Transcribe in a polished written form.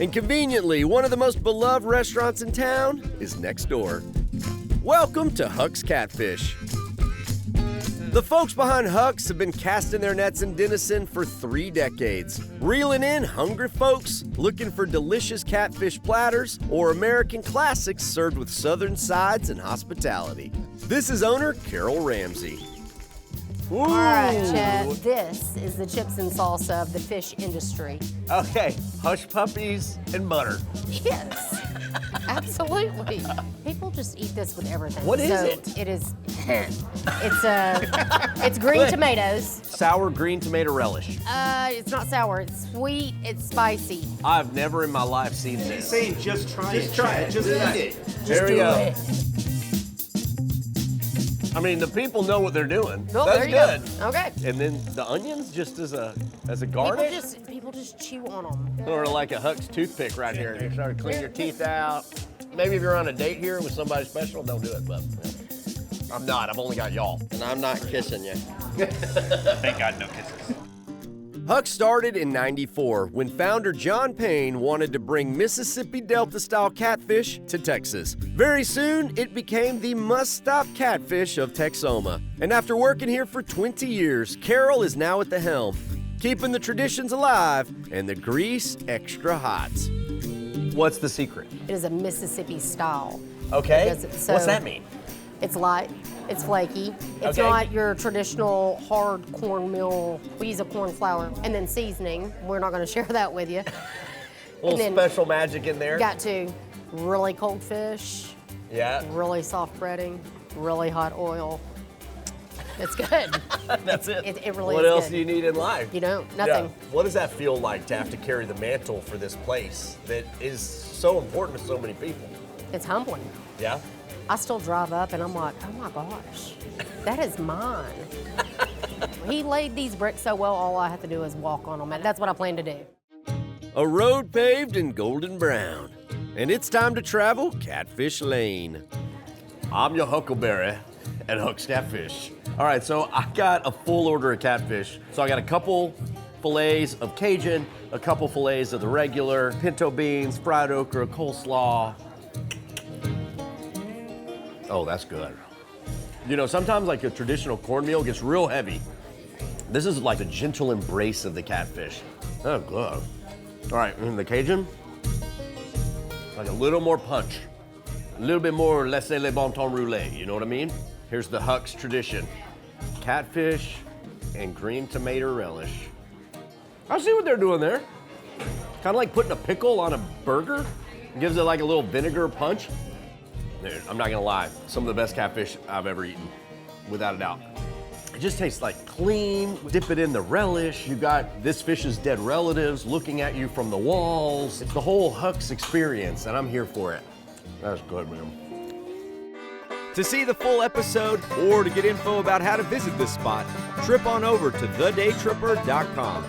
And conveniently, one of the most beloved restaurants in town is next door. Welcome to HUCK'S Catfish. The folks behind HUCK'S have been casting their nets in Denison for 3 decades, reeling in hungry folks looking for delicious catfish platters or American classics served with southern sides and hospitality. This is owner Carol Ramsey. Ooh. All right, Chet, this is the chips and salsa of the fish industry. Okay, hush puppies and butter. Yes, absolutely. People just eat this with everything. What is it? It is, it's green tomatoes. Sour green tomato relish. It's not sour, it's sweet, it's spicy. I've never in my life seen this. He's saying just try it. Just try it. Just eat it. There we go. It. I mean, the people know what they're doing. Well, That's there you good. Go. Okay. And then the onions just as a garnish? People just chew on them. Or like a HUCK'S toothpick right here. You start to clean your teeth out. Maybe if you're on a date here with somebody special, don't do it, but I'm not. I've only got y'all. And I'm not kissing you. Thank God, no kisses. HUCK'S started in '94 when founder John Payne wanted to bring Mississippi Delta-style catfish to Texas. Very soon, it became the must-stop catfish of Texoma. And after working here for 20 years, Carol is now at the helm, keeping the traditions alive and the grease extra hot. What's the secret? It is a Mississippi style. Okay. So What's that mean? It's light, it's flaky. It's Okay. not your traditional hard cornmeal. We use a corn flour and then seasoning. We're not going to share that with you. A little special magic in there. Got to really cold fish, Yeah. really soft breading, really hot oil. It's good. That's it. It really What is else good. do you need in life? You don't, nothing. Yeah. What does that feel like to have to carry the mantle for this place that is so important to so many people? It's humbling. Yeah? I still drive up and I'm like, oh my gosh, that is mine. He laid these bricks so well, all I have to do is walk on them. And that's what I plan to do. A road paved in golden brown. And it's time to travel Catfish Lane. I'm your Huckleberry at HUCK'S Catfish. All right, so I got a full order of catfish. So I got a couple fillets of Cajun, a couple fillets of the regular, pinto beans, fried okra, coleslaw. Oh, that's good. You know, sometimes like a traditional cornmeal gets real heavy. This is like a gentle embrace of the catfish. Oh, good. All right, and the Cajun, like a little more punch. A little bit more laissez le bon temps roulé, you know what I mean? Here's the HUCK'S tradition. Catfish and green tomato relish. I see what they're doing there. Kind of like putting a pickle on a burger. Gives it like a little vinegar punch. Dude, I'm not gonna lie, some of the best catfish I've ever eaten, without a doubt. It just tastes like clean, dip it in the relish. You got this fish's dead relatives looking at you from the walls. It's the whole HUCK'S experience, and I'm here for it. That's good, man. To see the full episode or to get info about how to visit this spot, trip on over to thedaytripper.com.